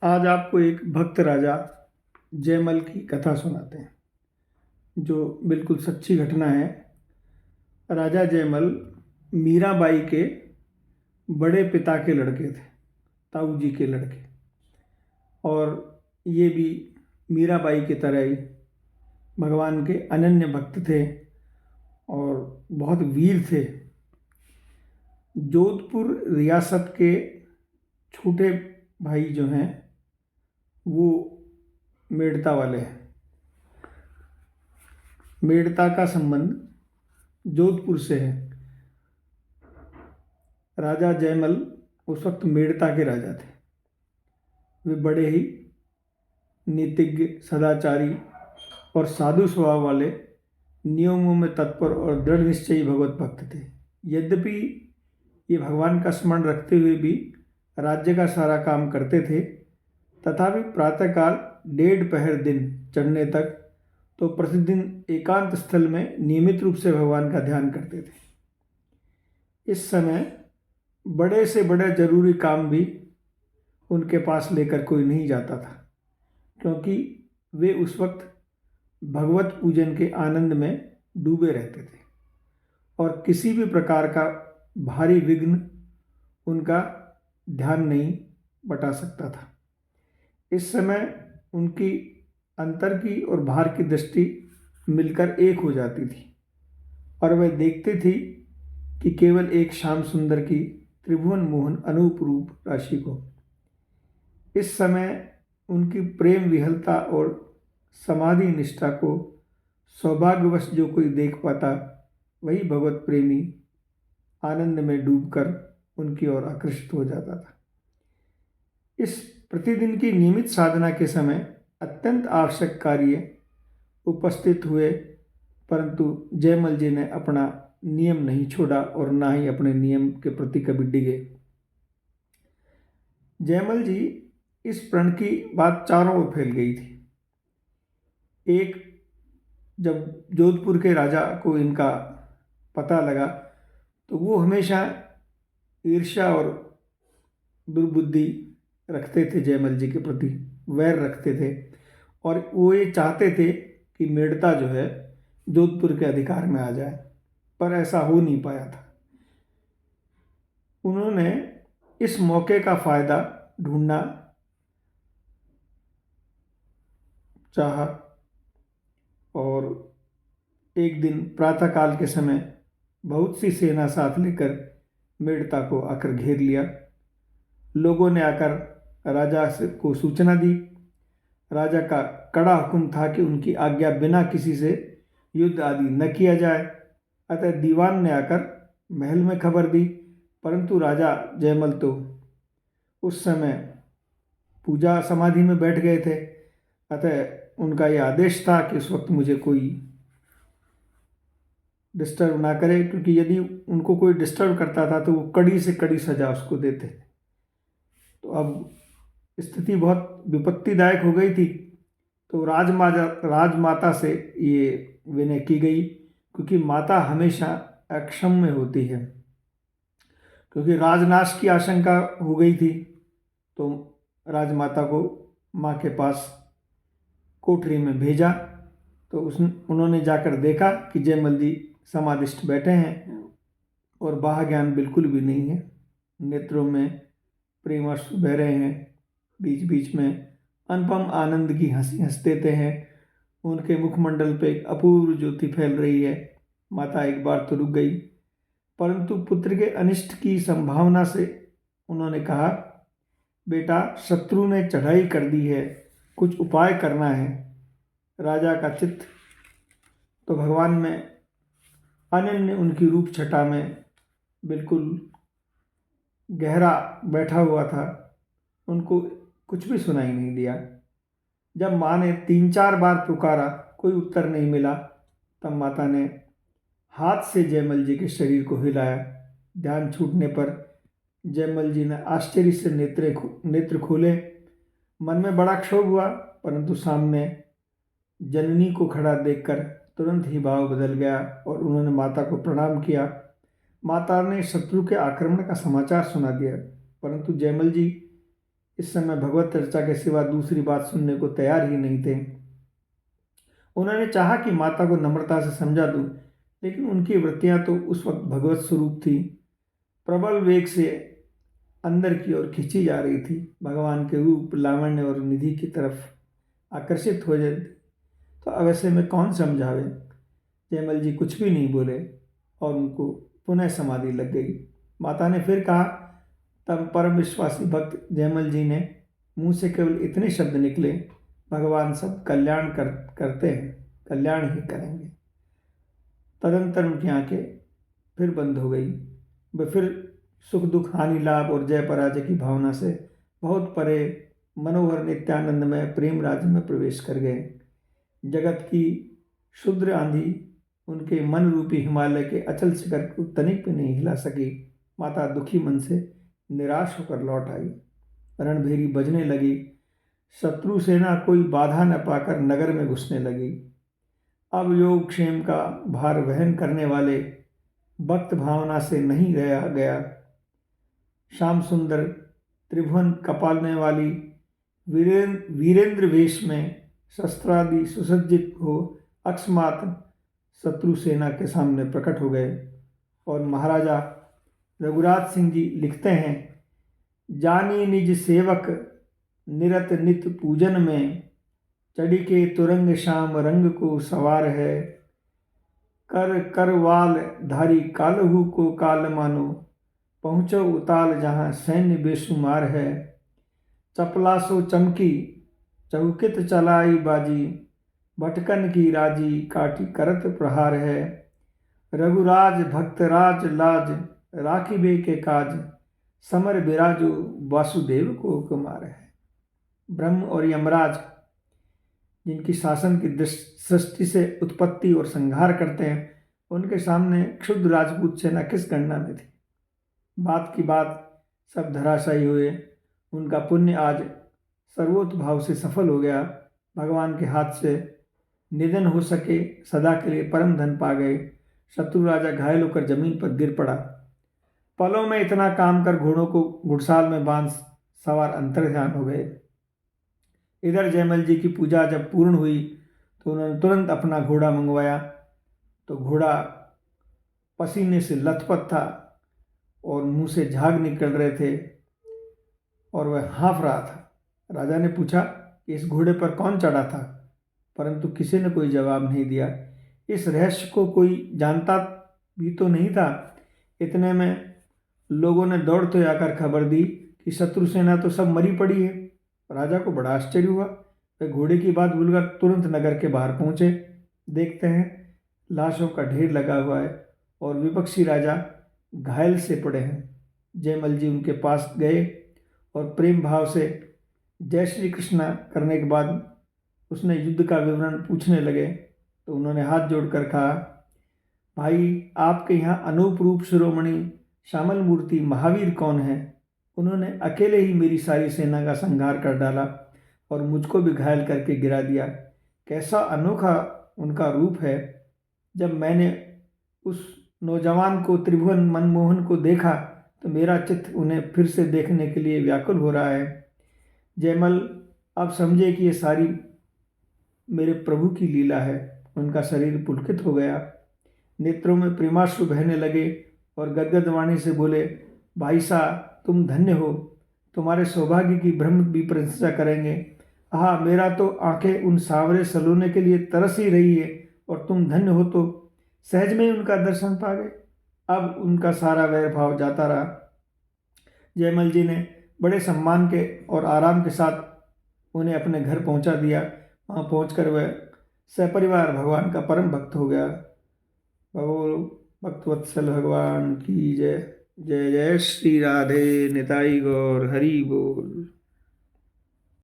आज आपको एक भक्त राजा जयमल की कथा सुनाते हैं, जो बिल्कुल सच्ची घटना है। राजा जयमल मीराबाई के बड़े पिता के लड़के थे, ताऊ जी के लड़के। और ये भी मीराबाई की तरह ही भगवान के अनन्य भक्त थे और बहुत वीर थे। जोधपुर रियासत के छोटे भाई जो हैं वो मेड़ता वाले हैं। मेड़ता का संबंध जोधपुर से है। राजा जयमल उस वक्त मेड़ता के राजा थे। वे बड़े ही नीतिज्ञ, सदाचारी और साधु स्वभाव वाले, नियमों में तत्पर और दृढ़ निश्चयी भगवत भक्त थे। यद्यपि ये भगवान का स्मरण रखते हुए भी राज्य का सारा काम करते थे, तथापि प्रातःकाल 1.5 पहर दिन चढ़ने तक तो प्रतिदिन एकांत स्थल में नियमित रूप से भगवान का ध्यान करते थे। इस समय बड़े से बड़े जरूरी काम भी उनके पास लेकर कोई नहीं जाता था, क्योंकि वे उस वक्त भगवत पूजन के आनंद में डूबे रहते थे और किसी भी प्रकार का भारी विघ्न उनका ध्यान नहीं बटा सकता था। इस समय उनकी अंतर की और बाहर की दृष्टि मिलकर एक हो जाती थी और वह देखते थी कि केवल एक श्याम सुंदर की त्रिभुवन मोहन अनूप रूप राशि को। इस समय उनकी प्रेम विहलता और समाधि निष्ठा को सौभाग्यवश जो कोई देख पाता, वही भगवत प्रेमी आनंद में डूबकर उनकी ओर आकर्षित हो जाता था। इस प्रतिदिन की नियमित साधना के समय अत्यंत आवश्यक कार्य उपस्थित हुए, परंतु जयमल जी ने अपना नियम नहीं छोड़ा और ना ही अपने नियम के प्रति कभी डिगे। जयमल जी इस प्रण की बात चारों ओर फैल गई थी। एक जब जोधपुर के राजा को इनका पता लगा तो वो हमेशा ईर्ष्या और दुर्बुद्धि रखते थे, जयमल जी के प्रति वैर रखते थे और वो ये चाहते थे कि मेड़ता जो है जोधपुर के अधिकार में आ जाए, पर ऐसा हो नहीं पाया था। उन्होंने इस मौके का फायदा ढूंढना चाहा और एक दिन प्रातःकाल के समय बहुत सी सेना साथ लेकर मेड़ता को आकर घेर लिया। लोगों ने आकर राजा को सूचना दी। राजा का कड़ा हुक्म था कि उनकी आज्ञा बिना किसी से युद्ध आदि न किया जाए। अतः दीवान ने आकर महल में खबर दी, परंतु राजा जयमल तो उस समय पूजा समाधि में बैठ गए थे। अतः उनका यह आदेश था कि उस वक्त मुझे कोई डिस्टर्ब ना करे, क्योंकि यदि उनको कोई डिस्टर्ब करता था तो वो कड़ी से कड़ी सजा उसको देते थे। तो अब स्थिति बहुत विपत्तिदायक हो गई थी। तो राजमाता से ये विनय की गई, क्योंकि माता हमेशा अक्षम्य होती है। क्योंकि राजनाश की आशंका हो गई थी, तो राजमाता को माँ के पास कोठरी में भेजा। तो उन्होंने जाकर देखा कि जयमल जी समाधिष्ठ बैठे हैं और बाह्य ज्ञान बिल्कुल भी नहीं है। नेत्रों में प्रेमाश्रु बह रहे हैं, बीच बीच में अनुपम आनंद की हंसी हंस देते हैं। उनके मुखमंडल पे एक अपूर्व ज्योति फैल रही है। माता एक बार तो रुक गई, परंतु पुत्र के अनिष्ट की संभावना से उन्होंने कहा, बेटा शत्रु ने चढ़ाई कर दी है, कुछ उपाय करना है। राजा का चित्त तो भगवान में अनन्य उनकी रूप छटा में बिल्कुल गहरा बैठा हुआ था। उनको कुछ भी सुनाई नहीं दिया। जब माँ ने 3-4 बार पुकारा, कोई उत्तर नहीं मिला, तब माता ने हाथ से जयमल जी के शरीर को हिलाया। ध्यान छूटने पर जयमल जी ने आश्चर्य से नेत्र खोले। मन में बड़ा क्षोभ हुआ, परंतु सामने जननी को खड़ा देखकर तुरंत ही भाव बदल गया और उन्होंने माता को प्रणाम किया। माता ने शत्रु के आक्रमण का समाचार सुना दिया, परंतु जयमल जी इस समय भगवत चर्चा के सिवा दूसरी बात सुनने को तैयार ही नहीं थे। उन्होंने चाहा कि माता को नम्रता से समझा दूं, लेकिन उनकी वृत्तियां तो उस वक्त भगवत स्वरूप थी, प्रबल वेग से अंदर की ओर खींची जा रही थी, भगवान के रूप, लावण्य और निधि की तरफ आकर्षित हो जाती। तो अब ऐसे में कौन समझावे। जयमल जी कुछ भी नहीं बोले और उनको पुनः समाधि लग गई। माता ने फिर कहा। तब परम विश्वासी भक्त जयमल जी ने मुंह से केवल इतने शब्द निकले, भगवान सब कल्याण करते हैं, कल्याण ही करेंगे। तदंतर उनकी आंखें फिर बंद हो गई। वे फिर सुख दुख, हानि लाभ और जय पराजय की भावना से बहुत परे मनोहर नित्यानंद में प्रेम राज्य में प्रवेश कर गए। जगत की शुद्र आंधी उनके मन रूपी हिमालय के अचल शिखर को तनिक भी नहीं हिला सकी। माता दुखी मन से निराश होकर लौट आई। रणभेरी बजने लगी। शत्रु सेना कोई बाधा न पाकर नगर में घुसने लगी। अब योग क्षेम का भार वहन करने वाले भक्त भावना से नहीं रहा गया। श्याम सुंदर त्रिभुवन कपालने वाली वीरेंद्र वेश में शस्त्रादि सुसज्जित हो अकस्मात शत्रु सेना के सामने प्रकट हो गए। और महाराजा रघुराज सिंह जी लिखते हैं, जानी निज सेवक निरत नित पूजन में, चढ़ी के तुरंग श्याम रंग को सवार है, कर करवाल धारी कालहू को काल मानो, पहुँचो उताल जहाँ सैन्य बेशुमार है, चपलासो चमकी चौकित चलाई बाजी, भटकन की राजी काटी करत प्रहार है, रघुराज भक्तराज लाज राखिबे के काज, समर बिराजो वासुदेव को कुमार है। ब्रह्म और यमराज जिनकी शासन की सृष्टि से उत्पत्ति और संहार करते हैं, उनके सामने क्षुद्र राजपूत सेना किस गणना में थी। बात की बात सब धराशायी हुए। उनका पुण्य आज सर्वोत भाव से सफल हो गया। भगवान के हाथ से निधन हो सके, सदा के लिए परम धन पा गए। शत्रु राजा घायल होकर जमीन पर गिर पड़ा। पलों में इतना काम कर घोड़ों को घुड़साल में बांध सवार अंतर्ध्यान हो गए। इधर जयमल जी की पूजा जब पूर्ण हुई तो उन्होंने तुरंत अपना घोड़ा मंगवाया। तो घोड़ा पसीने से लथपथ था और मुंह से झाग निकल रहे थे और वह हाँफ रहा था। राजा ने पूछा कि इस घोड़े पर कौन चढ़ा था, परंतु किसी ने कोई जवाब नहीं दिया। इस रहस्य को कोई जानता भी तो नहीं था। इतने में लोगों ने दौड़ते आकर खबर दी कि शत्रु सेना तो सब मरी पड़ी है। राजा को बड़ा आश्चर्य हुआ। वे घोड़े की बात भूलकर तुरंत नगर के बाहर पहुंचे। देखते हैं लाशों का ढेर लगा हुआ है और विपक्षी राजा घायल से पड़े हैं। जयमल जी उनके पास गए और प्रेम भाव से जय श्री कृष्ण करने के बाद उसने युद्ध का विवरण पूछने लगे। तो उन्होंने हाथ जोड़कर कहा, भाई आपके यहाँ अनूप रूप शिरोमणि श्यामल मूर्ति महावीर कौन है? उन्होंने अकेले ही मेरी सारी सेना का संहार कर डाला और मुझको भी घायल करके गिरा दिया। कैसा अनोखा उनका रूप है। जब मैंने उस नौजवान को, त्रिभुवन मनमोहन को देखा तो मेरा चित्त उन्हें फिर से देखने के लिए व्याकुल हो रहा है। जयमल अब समझे कि ये सारी मेरे प्रभु की लीला है। उनका शरीर पुलकित हो गया, नेत्रों में प्रेमाश्रु बहने लगे और गदगद वाणी से बोले, भाई साहब तुम धन्य हो, तुम्हारे सौभाग्य की ब्रह्म भी प्रशंसा करेंगे। हाँ, मेरा तो आंखें उन सावरे सलोने के लिए तरस ही रही है और तुम धन्य हो तो सहज में ही उनका दर्शन पा गए। अब उनका सारा वैर भाव जाता रहा। जयमल जी ने बड़े सम्मान के और आराम के साथ उन्हें अपने घर पहुंचा दिया। वहाँ पहुंचकर वह सपरिवार भगवान का परम भक्त हो गया। भक्तवत्सल भगवान की जय। जय जय श्री राधे निताई गौर हरि बोल।